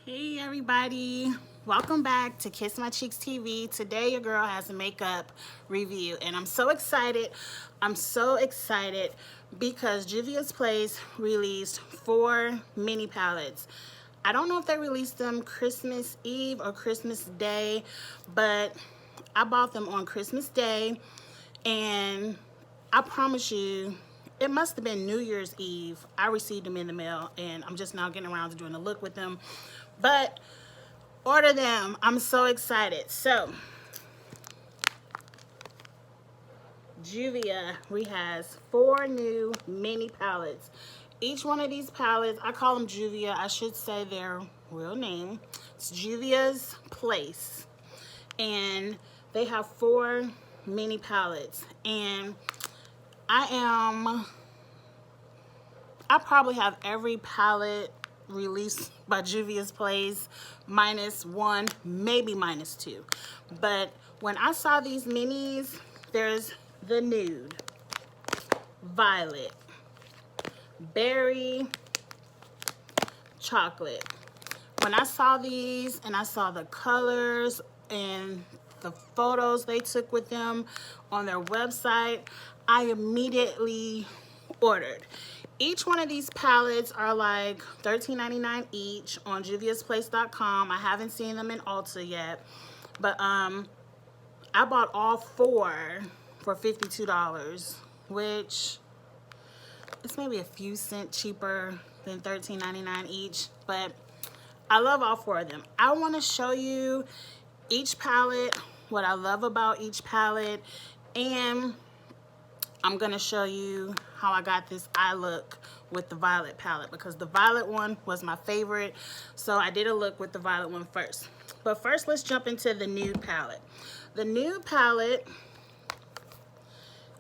Hey everybody, welcome back to Kiss My Cheeks TV. Today your girl has a makeup review and I'm so excited. Because Juvia's Place released 4 mini palettes. I don't know if they released them Christmas Eve or Christmas Day, but I bought them on Christmas Day, and I promise you, it must have been New Year's Eve. I received them in the mail, and I'm just now getting around to doing a look with them. But order them. I'm so excited. So, Juvia has 4 new mini palettes. Each one of these palettes, I call them Juvia. I should say their real name. It's Juvia's Place. And they have 4 mini palettes. And I probably have every palette released by Juvia's Place minus 1, maybe minus 2. But when I saw these minis, there's the Nude, Violet, Berry, Chocolate. When I saw these and I saw the colors and the photos they took with them on their website, I immediately ordered. Each one of these palettes are like $13.99 each on juviasplace.com. I haven't seen them in Ulta yet, but I bought all 4 for $52, which is maybe a few cents cheaper than $13.99 each, but I love all 4 of them. I want to show you each palette, what I love about each palette, and I'm going to show you how I got this eye look with the Violet palette, because the Violet one was my favorite, so I did a look with the Violet one first. But first, let's jump into the Nude palette. The Nude palette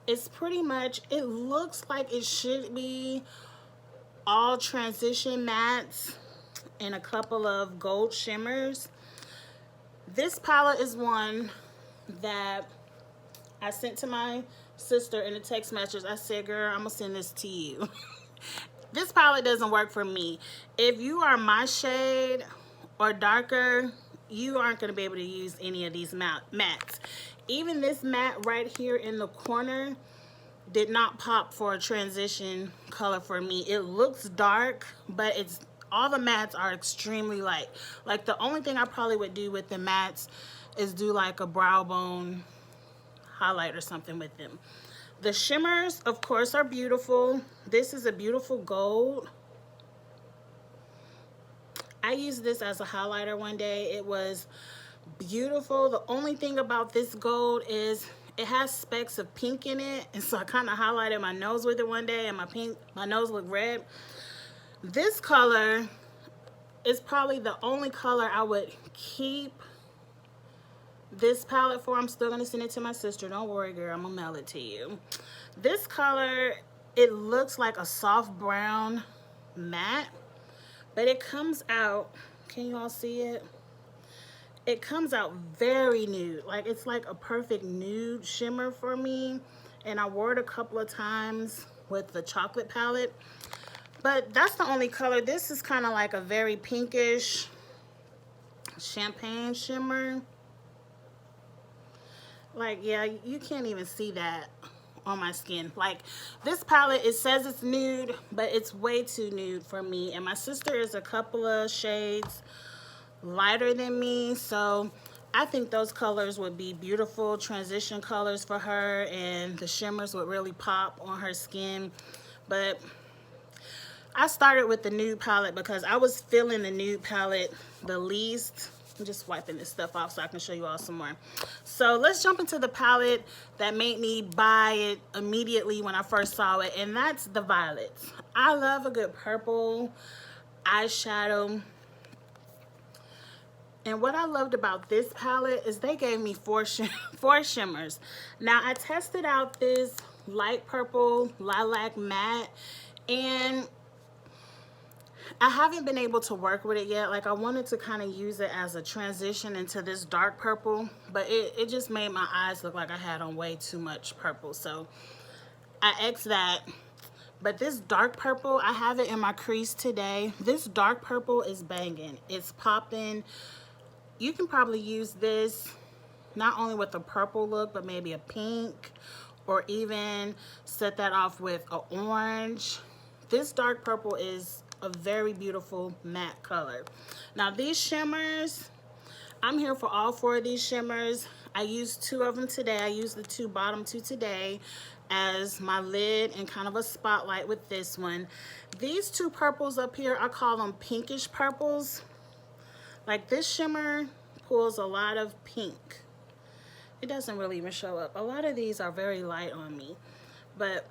is pretty much, it looks like it should be all transition mattes and a couple of gold shimmers. This palette is one that I sent to my sister in a text message. I said, girl, I'm gonna send this to you. This palette doesn't work for me. If you are my shade or darker, you aren't gonna be able to use any of these mattes. Even this matte right here in the corner did not pop for a transition color for me. It looks dark, but it's all the mattes are extremely light. Like, the only thing I probably would do with the mattes is do like a brow bone highlight or something with them. The shimmers, of course, are beautiful. This is a beautiful gold. I used this as a highlighter one day. It was beautiful. The only thing about this gold is it has specks of pink in it, and so I kind of highlighted my nose with it one day, and my nose looked red. This color is probably the only color I would keep this palette for. I'm still gonna send it to my sister. Don't worry, girl, I'm gonna mail it to you. This color, it looks like a soft brown matte, but it comes out, can you all see it? It comes out very nude. Like, it's like a perfect nude shimmer for me, and I wore it a couple of times with the chocolate palette, but that's the only color. This is kind of like a very pinkish champagne shimmer. Like, yeah, you can't even see that on my skin. Like, this palette, it says it's nude, but it's way too nude for me, and my sister is a couple of shades lighter than me, so I think those colors would be beautiful transition colors for her, and the shimmers would really pop on her skin. But I started with the Nude palette because I was feeling the Nude palette the least. I'm just wiping this stuff off so I can show you all some more. So let's jump into the palette that made me buy it immediately when I first saw it, and that's the Violets. I love a good purple eyeshadow. And what I loved about this palette is they gave me 4 shimmers. Now, I tested out this light purple lilac matte, and I haven't been able to work with it yet. Like, I wanted to kind of use it as a transition into this dark purple, but it just made my eyes look like I had on way too much purple. So I X'd that. But this dark purple, I have it in my crease today. This dark purple is banging. It's popping. You can probably use this not only with a purple look, but maybe a pink, or even set that off with an orange. This dark purple is a very beautiful matte color. Now these shimmers, I'm here for all 4 of these shimmers. I used 2 of them today. I used the bottom two today as my lid and kind of a spotlight with this one. These 2 purples up here, I call them pinkish purples. Like this shimmer pulls a lot of pink. It doesn't really even show up. A lot of these are very light on me, but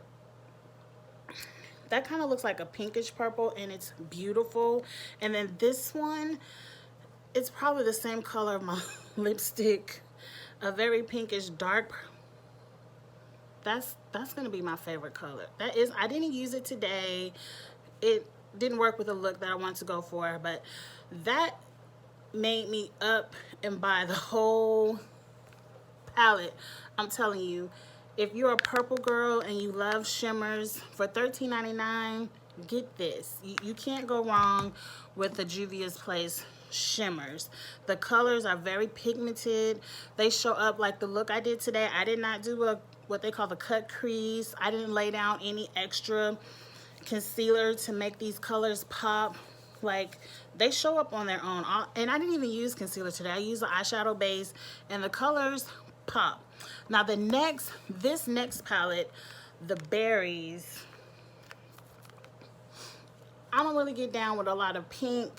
that kind of looks like a pinkish purple and it's beautiful. And then this one, it's probably the same color of my lipstick, a very pinkish dark. That's gonna be my favorite color. That is, I didn't use it today. It didn't work with the look that I wanted to go for, but that made me up and buy the whole palette. I'm telling you, if you're a purple girl and you love shimmers, for $13.99, get this. You can't go wrong with the Juvia's Place shimmers. The colors are very pigmented. They show up like the look I did today. I did not do what they call the cut crease. I didn't lay down any extra concealer to make these colors pop. Like, they show up on their own. And I didn't even use concealer today. I used the eyeshadow base and the colors pop. Now this next palette, the berries, I don't really get down with a lot of pink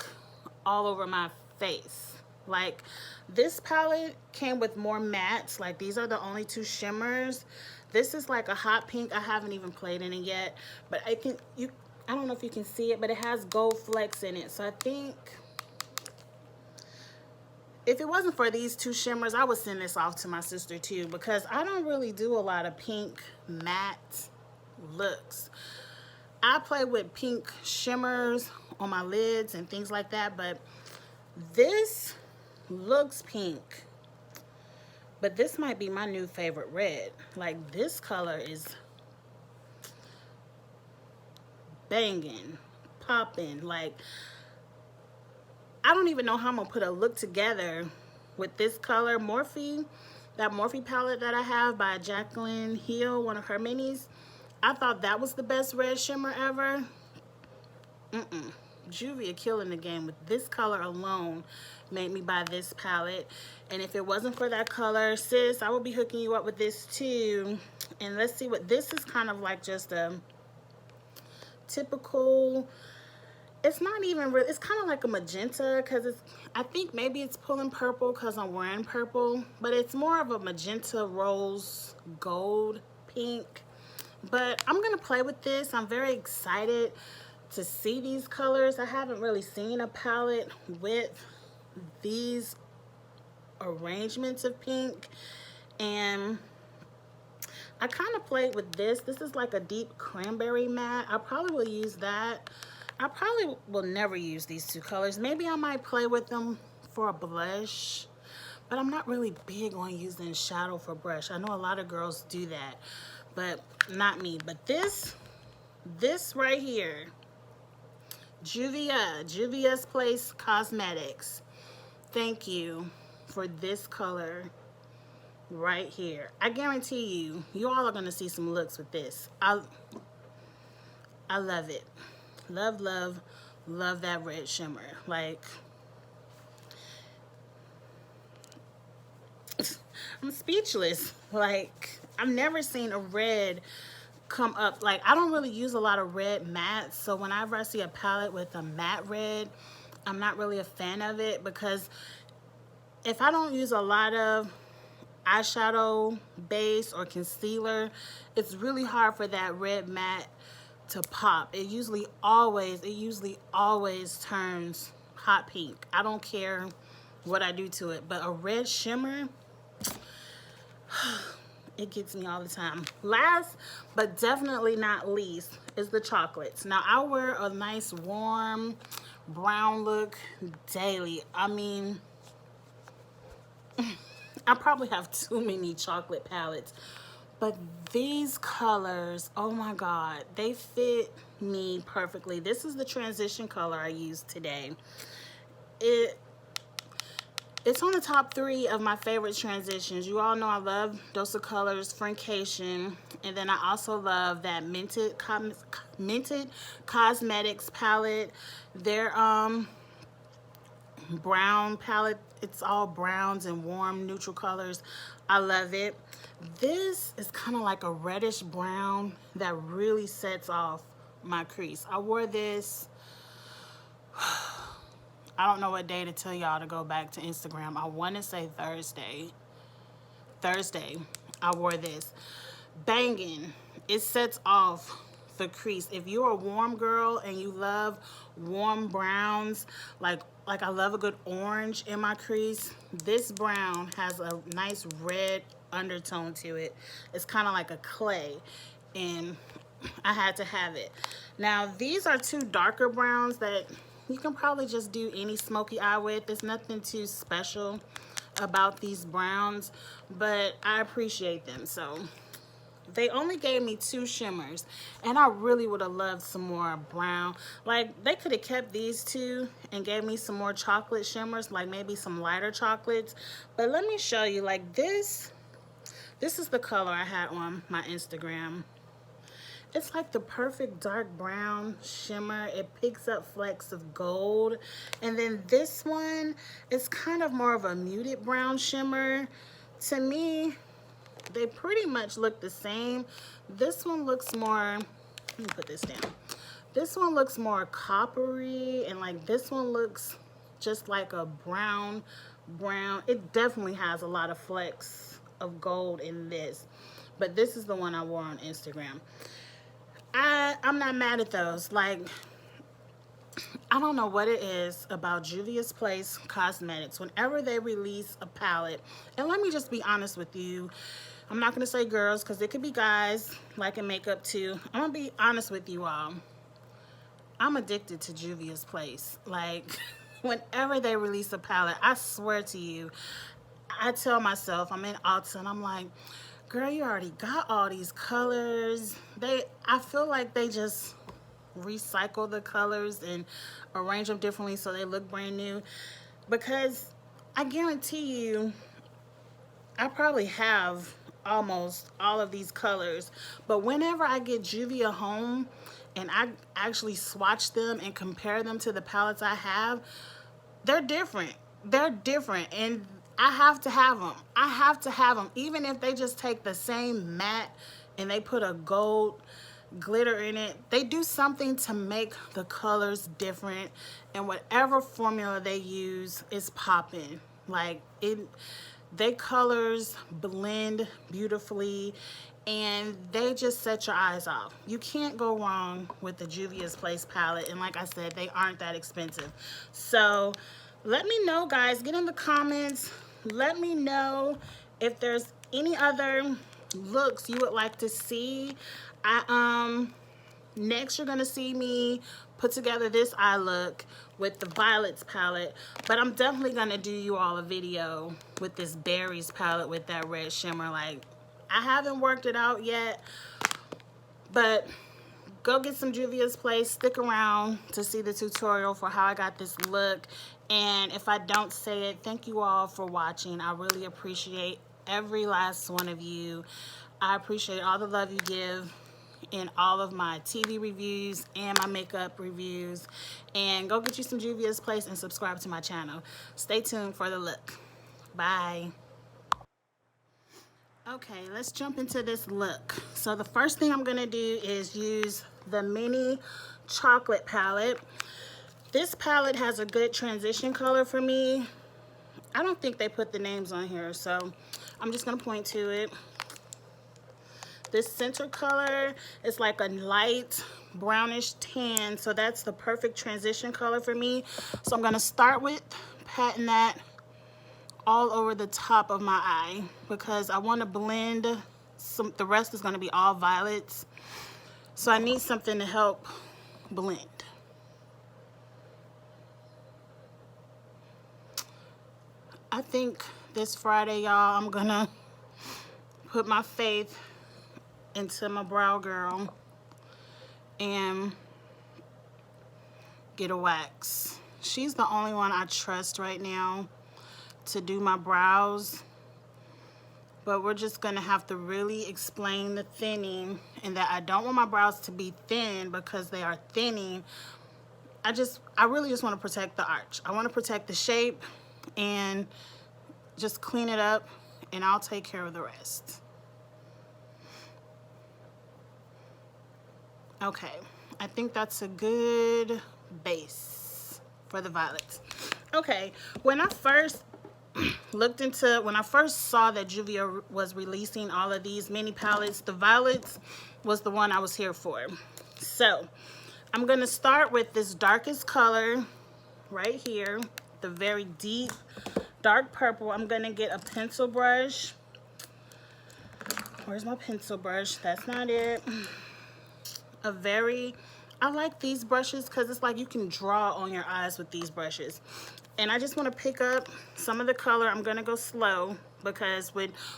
all over my face. Like, this palette came with more mattes. Like, these are the only 2 shimmers. This is like a hot pink. I haven't even played in it yet, but I don't know if you can see it, but it has gold flecks in it. So I think if it wasn't for these 2 shimmers, I would send this off to my sister too, because I don't really do a lot of pink matte looks. I play with pink shimmers on my lids and things like that, but this looks pink. But this might be my new favorite red. Like, this color is banging, popping. Like, I don't even know how I'm gonna put a look together with this color. Morphe, that Morphe palette that I have by Jaclyn Hill, one of her minis, I thought that was the best red shimmer ever. Juvia killing the game with this color alone made me buy this palette. And if it wasn't for that color, sis, I would be hooking you up with this too. And let's see what this is. Kind of like just a typical, it's not even real, it's kind of like a magenta, because it's, I think maybe it's pulling purple because I'm wearing purple, but it's more of a magenta rose gold pink. But I'm gonna play with this. I'm very excited to see these colors. I haven't really seen a palette with these arrangements of pink, and I kind of played with this. This is like a deep cranberry matte. I probably will use that. I probably will never use these 2 colors. Maybe I might play with them for a blush, but I'm not really big on using shadow for brush. I know a lot of girls do that, but not me. But this right here, Juvia's Place Cosmetics, thank you for this color right here. I guarantee you all are gonna see some looks with this. I love it. Love, love, love that red shimmer. Like, I'm speechless. Like, I've never seen a red come up. Like, I don't really use a lot of red mattes, so whenever I see a palette with a matte red, I'm not really a fan of it, because if I don't use a lot of eyeshadow base or concealer, it's really hard for that red matte to pop. It usually always turns hot pink. I don't care what I do to it, but a red shimmer, it gets me all the time. Last but definitely not least is the chocolates. Now, I wear a nice warm brown look daily. I mean, I probably have too many chocolate palettes, But these colors, oh my God, they fit me perfectly. This is the transition color I used today. It's on the top 3 of my favorite transitions. You all know I love Dose of Colors, Frinkation, and then I also love that Minted Cosmetics palette. Their brown palette, it's all browns and warm neutral colors. I love it. This is kind of like a reddish brown that really sets off my crease. I wore this, I don't know what day to tell y'all to go back to Instagram. I want to say Thursday I wore this. Banging. It sets off the crease. If you're a warm girl and you love warm browns, like I love a good orange in my crease, this brown has a nice red undertone to it. It's kind of like a clay, and I had to have it. Now these are 2 darker browns that you can probably just do any smoky eye with. There's nothing too special about these browns, but I appreciate them. So they only gave me 2 shimmers, and I really would have loved some more brown. Like, they could have kept these 2 and gave me some more chocolate shimmers, like maybe some lighter chocolates. But let me show you, like this is the color I had on my Instagram. It's like the perfect dark brown shimmer. It picks up flecks of gold. And then this one is kind of more of a muted brown shimmer. To me, they pretty much look the same. This one looks more, let me put this down. This one looks more coppery, and like this one looks just like a brown. It definitely has a lot of flecks of gold in this, but this is the one I wore on Instagram. I'm not mad at those. Like, I don't know what it is about Juvia's Place Cosmetics. Whenever they release a palette, and let me just be honest with you, I'm not going to say girls because it could be guys liking makeup too. I'm going to be honest with you all. I'm addicted to Juvia's Place. Like, whenever they release a palette, I swear to you, I tell myself, I'm in Ulta and I'm like, girl, you already got all these colors. I feel like they just recycle the colors and arrange them differently so they look brand new. Because I guarantee you, I probably have almost all of these colors. But whenever I get Juvia home and I actually swatch them and compare them to the palettes I have, they're different. They're different. And I have to have them. I have to have them. Even if they just take the same matte and they put a gold glitter in it, they do something to make the colors different. And whatever formula they use is popping. Like, they colors blend beautifully, and they just set your eyes off. You can't go wrong with the Juvia's Place palette. And like I said, they aren't that expensive. So let me know, guys. Get in the comments. Let me know if there's any other looks you would like to see. Next you're gonna see me put together this eye look with the Violets palette, but I'm definitely gonna do you all a video with this Berries palette with that red shimmer. Like, I haven't worked it out yet, but go get some Juvia's Place. Stick around to see the tutorial for how I got this look. And if I don't say it, thank you all for watching. I really appreciate every last one of you. I appreciate all the love you give in all of my TV reviews and my makeup reviews. And go get you some Juvia's Place and subscribe to my channel. Stay tuned for the look. Bye. Okay, let's jump into this look. So the first thing I'm gonna do is use the mini chocolate palette. This palette has a good transition color for me. I don't think they put the names on here, so I'm just gonna point to it. This center color is like a light brownish tan, so that's the perfect transition color for me. So I'm gonna start with patting that all over the top of my eye because I want to blend the rest is going to be all violets, so I need something to help blend. I think this Friday, y'all, I'm gonna put my faith into my brow girl and get a wax. She's the only one I trust right now to do my brows, but we're just gonna have to really explain the thinning, and that I don't want my brows to be thin because they are thinning. I really just want to protect the arch. I want to protect the shape and just clean it up, and I'll take care of the rest. Okay, I think that's a good base for the violets. Okay, when I first saw that Juvia was releasing all of these mini palettes, the violets was the one I was here for. So I'm gonna start with this darkest color right here, the very deep dark purple. I'm gonna get a pencil brush. Where's my pencil brush? That's not it. I like these brushes because it's like you can draw on your eyes with these brushes. And I just want to pick up some of the color. I'm going to go slow because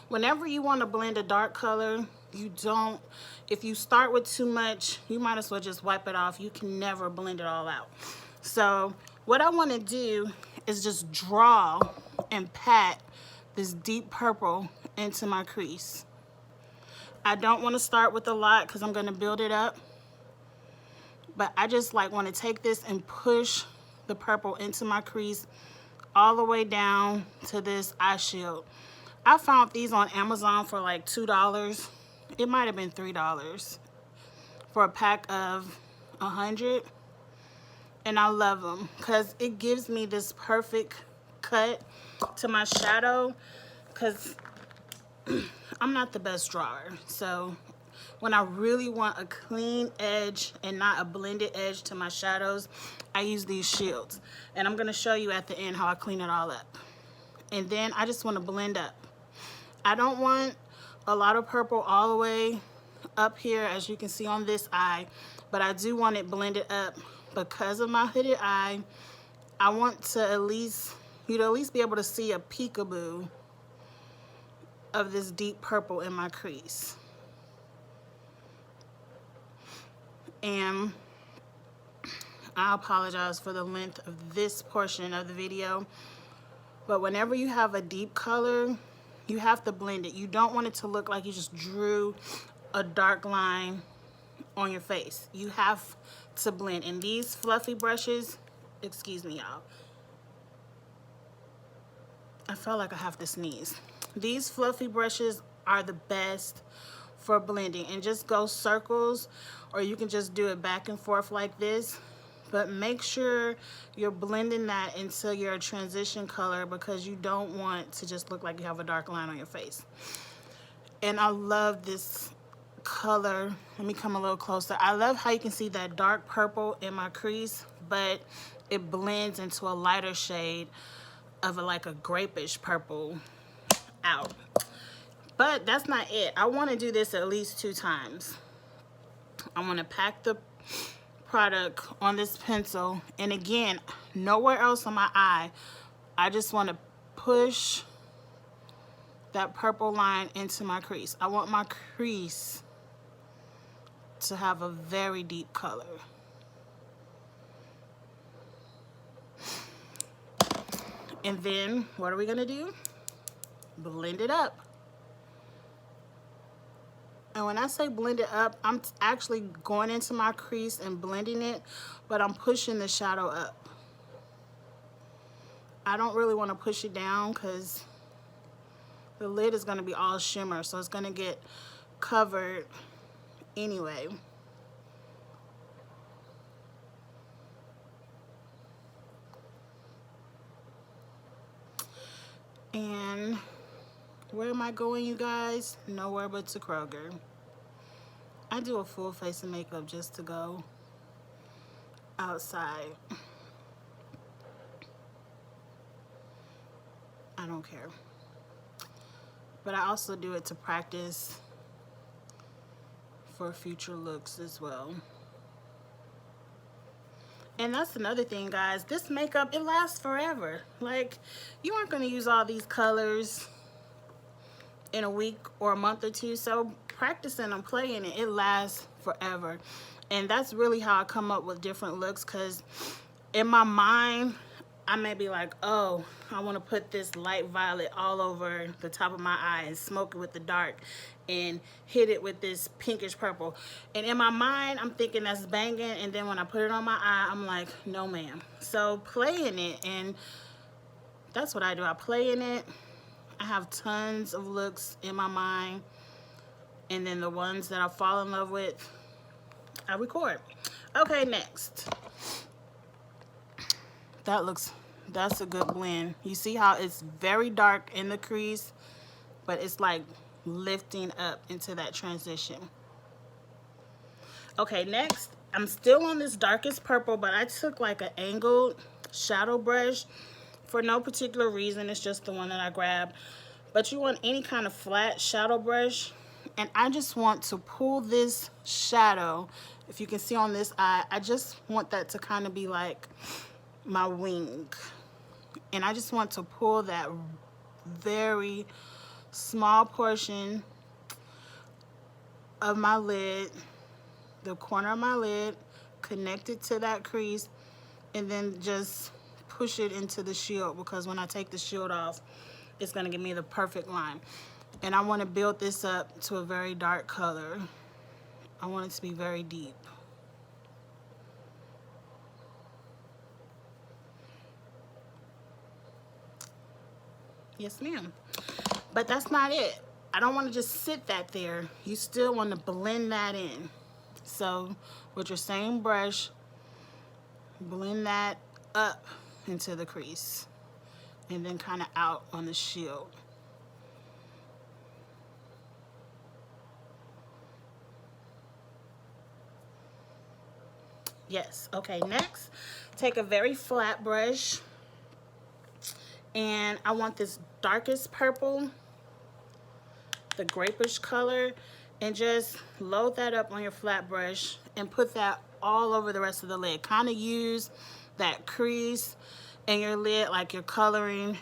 whenever you want to blend a dark color, if you start with too much, you might as well just wipe it off. You can never blend it all out. So what I want to do is just draw and pat this deep purple into my crease. I don't want to start with a lot because I'm going to build it up. But I just want to take this and push the purple into my crease all the way down to this eye shield. I found these on Amazon for like $2. It might have been $3 for a pack of 100. And I love them because it gives me this perfect cut to my shadow, because I'm not the best drawer. So when I really want a clean edge and not a blended edge to my shadows, I use these shields. And I'm going to show you at the end how I clean it all up. And then I just want to blend up. I don't want a lot of purple all the way up here, as you can see on this eye, but I do want it blended up because of my hooded eye. I want to you to at least be able to see a peekaboo of this deep purple in my crease. And I apologize for the length of this portion of the video, but whenever you have a deep color, you have to blend it. You don't want it to look like you just drew a dark line on your face. You have to blend. And these fluffy brushes, excuse me y'all, I felt like I have to sneeze. These fluffy brushes are the best for blending, and just go circles, or you can just do it back and forth like this, but make sure you're blending that into your transition color, because you don't want to just look like you have a dark line on your face. And I love this color. Let me come a little closer. I love how you can see that dark purple in my crease, but it blends into a lighter shade of like a grapish purple out. But that's not it. I want to do this at least 2 times. I want to pack the product on this pencil, and again, nowhere else on my eye. I just want to push that purple line into my crease. I want my crease to have a very deep color. And then what are we gonna do? Blend it up. And when I say blend it up, I'm actually going into my crease and blending it, but I'm pushing the shadow up. I don't really want to push it down because the lid is going to be all shimmer, so it's going to get covered anyway. And where am I going, you guys? Nowhere but to Kroger. I do a full face of makeup just to go outside. I don't care. But I also do it to practice for future looks as well. And that's another thing, guys. This makeup, it lasts forever. Like, you aren't going to use all these colors in a week or a month or two. So practicing and playing it, it lasts forever. And that's really how I come up with different looks, because in my mind, I may be like, oh, I want to put this light violet all over the top of my eye and smoke it with the dark and hit it with this pinkish purple. And in my mind, I'm thinking that's banging. And then when I put it on my eye, I'm like, no, ma'am. So playing it, and that's what I do. I play in it. I have tons of looks in my mind. And then the ones that I fall in love with, I record. Okay, next. That's a good blend. You see how it's very dark in the crease, but it's like lifting up into that transition. Okay, next, I'm still on this darkest purple, but I took like an angled shadow brush for no particular reason. It's just the one that I grabbed. But you want any kind of flat shadow brush. And I just want to pull this shadow. If you can see on this eye, I just want that to kind of be like my wing. And I just want to pull that very small portion of my lid, the corner of my lid, connect it to that crease, and then just push it into the shield, because when I take the shield off, it's going to give me the perfect line. And I want to build this up to a very dark color. I want it to be very deep. Yes, ma'am. But that's not it. I don't want to just sit that there. You still want to blend that in. So with your same brush, blend that up into the crease and then kind of out on the shield. Yes. Okay, next, take a very flat brush, and I want this darkest purple, the grapish color, and just load that up on your flat brush and put that all over the rest of the lid. Kind of use that crease in your lid like you're coloring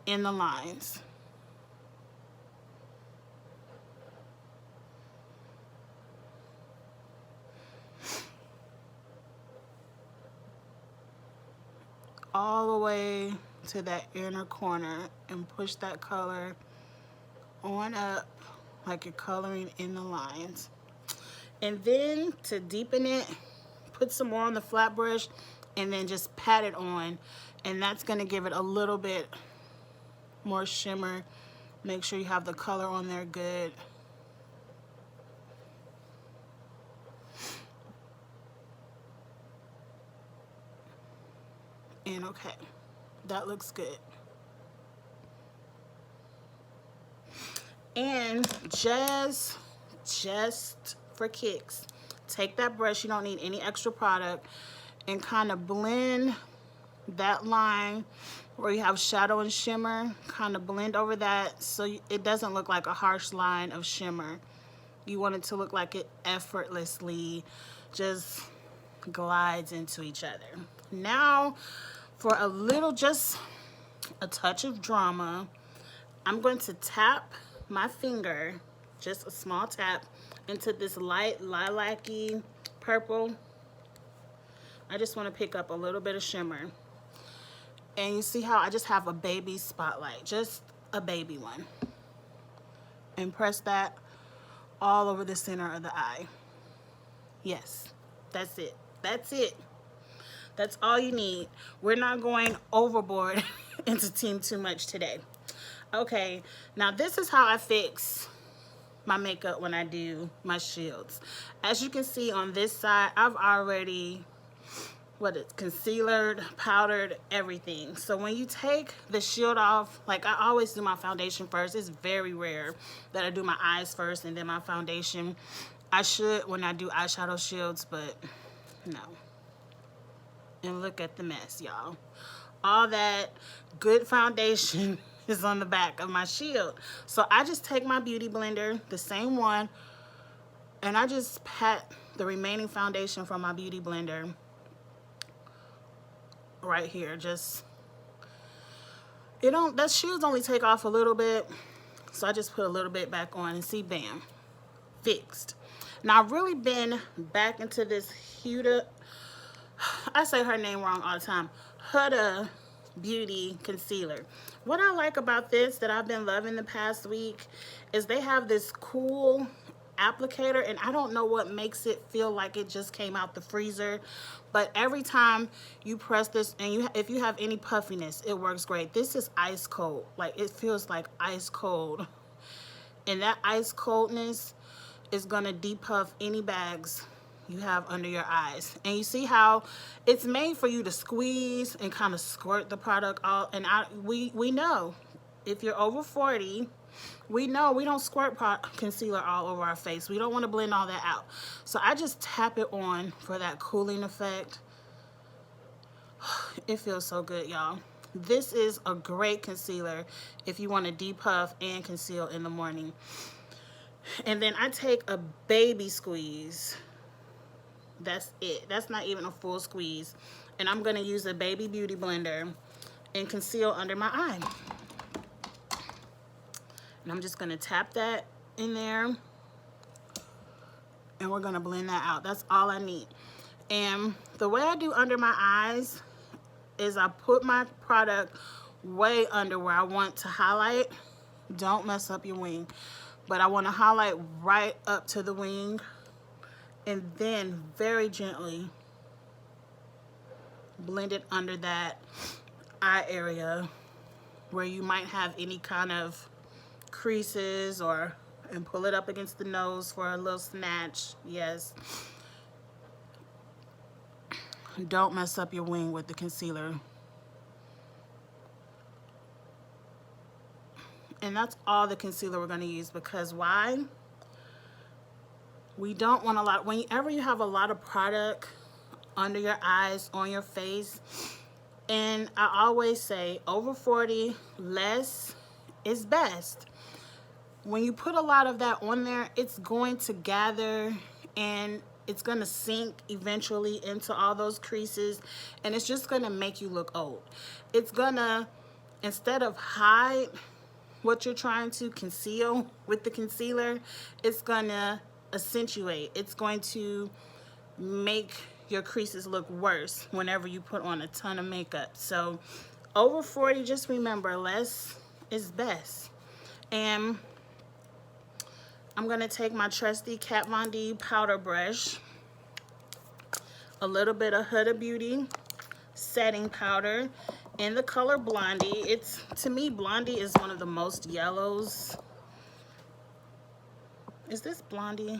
in the lines. All the way to that inner corner and push that color on up like you're coloring in the lines. And then to deepen it, put some more on the flat brush and then just pat it on, and that's going to give it a little bit more shimmer. Make sure you have the color on there good. And okay, that looks good. And just for kicks, take that brush, you don't need any extra product, and kind of blend that line where you have shadow and shimmer, kind of blend over that so it doesn't look like a harsh line of shimmer. You want it to look like it effortlessly just glides into each other. Now, for a little, just a touch of drama, I'm going to tap my finger, just a small tap, into this light lilac-y purple. I just want to pick up a little bit of shimmer. And you see how I just have a baby spotlight, just a baby one. And press that all over the center of the eye. Yes, that's it. That's it. That's all you need. We're not going overboard into Team Too Much today. Okay, now this is how I fix my makeup when I do my shields. As you can see on this side, I've already concealered, powdered, everything. So when you take the shield off, like I always do my foundation first. It's very rare that I do my eyes first and then my foundation. I should when I do eyeshadow shields, but no. And look at the mess, y'all. All that good foundation is on the back of my shield. So I just take my beauty blender, the same one, and I just pat the remaining foundation from my beauty blender right here. Just, that shields only take off a little bit, so I just put a little bit back on and see, bam. fixed. Now, I've really been back into this Huda, I say her name wrong all the time, Huda Beauty Concealer. What I like about this that I've been loving the past week is they have this cool applicator, and I don't know what makes it feel like it just came out the freezer, but every time you press this, and if you have any puffiness, it works great. This is ice cold. Like, it feels like ice cold, and that ice coldness is gonna depuff any bags you have under your eyes. And you see how it's made for you to squeeze and kind of squirt the product all. And we know if you're over 40, we know we don't squirt concealer all over our face. We don't want to blend all that out. So I just tap it on for that cooling effect. It feels so good, y'all. This is a great concealer if you want to depuff and conceal in the morning. And then I take a baby squeeze. That's it. That's not even a full squeeze. And I'm going to use a baby beauty blender and conceal under my eye. And I'm just going to tap that in there. And we're going to blend that out. That's all I need. And the way I do under my eyes is I put my product way under where I want to highlight. Don't mess up your wing. But I want to highlight right up to the wing. And then very gently blend it under that eye area where you might have any kind of creases, and pull it up against the nose for a little snatch. Yes. Don't mess up your wing with the concealer. And that's all the concealer we're going to use, because why? We don't want a lot. Whenever you have a lot of product under your eyes, on your face, and I always say over 40, less is best. When you put a lot of that on there, it's going to gather and it's going to sink eventually into all those creases, and it's just going to make you look old. It's going to, instead of hide what you're trying to conceal with the concealer, it's going to accentuate. It's going to make your creases look worse whenever you put on a ton of makeup. So over 40, just remember, less is best. And I'm going to take my trusty Kat Von D powder brush, a little bit of Huda Beauty setting powder in the color Blondie. To me, Blondie is one of the most yellows. Is this Blondie?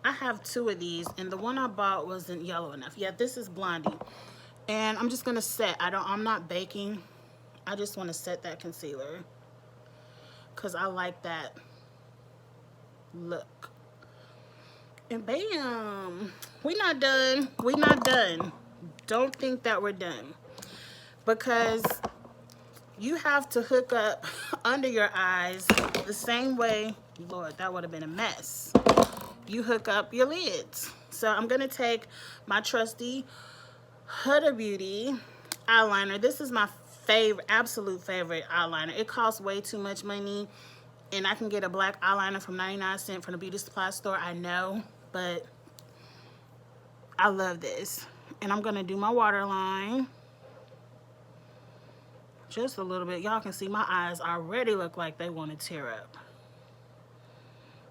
I have two of these, and the one I bought wasn't yellow enough. Yeah, this is Blondie. And I'm just going to set. I'm not baking. I just want to set that concealer because I like that look. And bam, we're not done. We're not done. Don't think that we're done, because you have to hook up under your eyes the same way. Lord, that would have been a mess. You hook up your lids. So I'm gonna take my trusty Huda Beauty eyeliner. This is my favorite, absolute favorite eyeliner. It costs way too much money, and I can get a black eyeliner from 99¢ from the beauty supply store, I know, but I love this. And I'm gonna do my waterline just a little bit. Y'all can see my eyes already look like they want to tear up.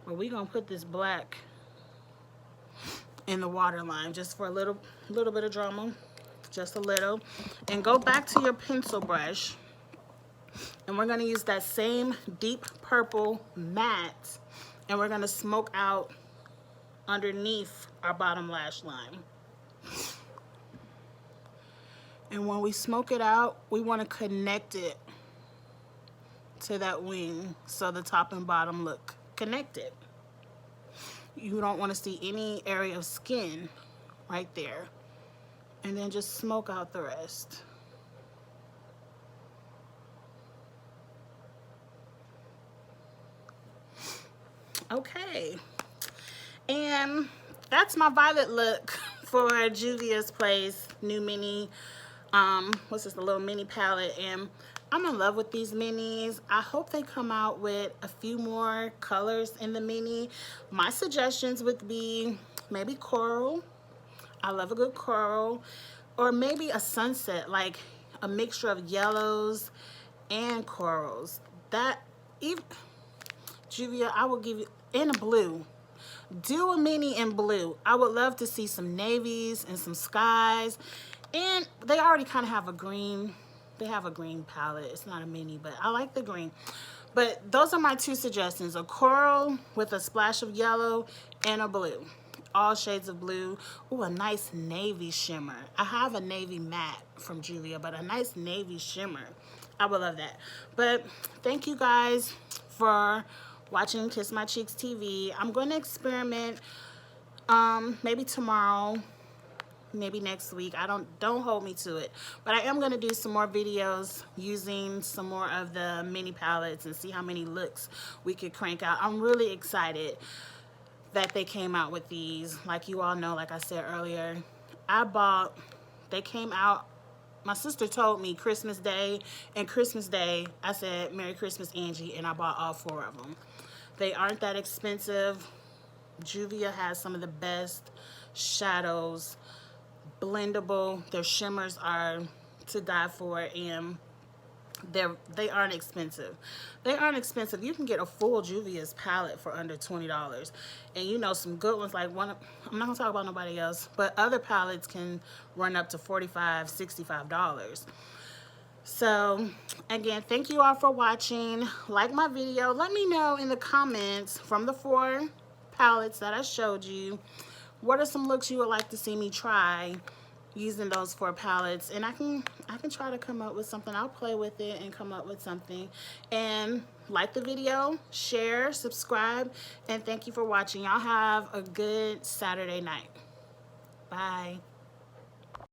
But we're gonna put this black in the waterline just for a little bit of drama, just a little. And go back to your pencil brush, and we're gonna use that same deep purple matte, and we're gonna smoke out underneath our bottom lash line. And when we smoke it out, we want to connect it to that wing so the top and bottom look connected. You don't want to see any area of skin right there. And then just smoke out the rest. Okay. And that's my violet look for Juvia's Place new mini what's this, a little mini palette, and I'm in love with these minis. I hope they come out with a few more colors in the mini. My suggestions would be maybe coral. I love a good coral, or maybe a sunset, like a mixture of yellows and corals. That, even Juvia, I will give you, in a blue. Do a mini in blue. I would love to see some navies and some skies. And they already kind of have a green, they have a green palette. It's not a mini, but I like the green. But those are my two suggestions: a coral with a splash of yellow and a blue. All shades of blue. Ooh, a nice navy shimmer. I have a navy matte from Juvia, but a nice navy shimmer. I would love that. But thank you guys for watching Kiss My Cheeks TV. I'm going to experiment maybe tomorrow, maybe next week. Don't hold me to it, but I am going to do some more videos using some more of the mini palettes and see how many looks we could crank out. I'm really excited that they came out with these. Like you all know, like I said earlier, they came out, my sister told me Christmas Day, and Christmas Day I said Merry Christmas, Angie, and I bought all 4 of them. They aren't that expensive. Juvia has some of the best shadows, blendable. Their shimmers are to die for, and they aren't expensive. They aren't expensive. You can get a full Juvia's palette for under $20, and you know, some good ones, like I'm not gonna talk about nobody else, but other palettes can run up to $45, $65. So again, thank you all for watching. Like my video. Let me know in the comments, from the 4 palettes that I showed you, what are some looks you would like to see me try using those 4 palettes, and I can try to come up with something. I'll play with it and come up with something. And like the video, share, subscribe, and thank you for watching. Y'all have a good Saturday night. Bye.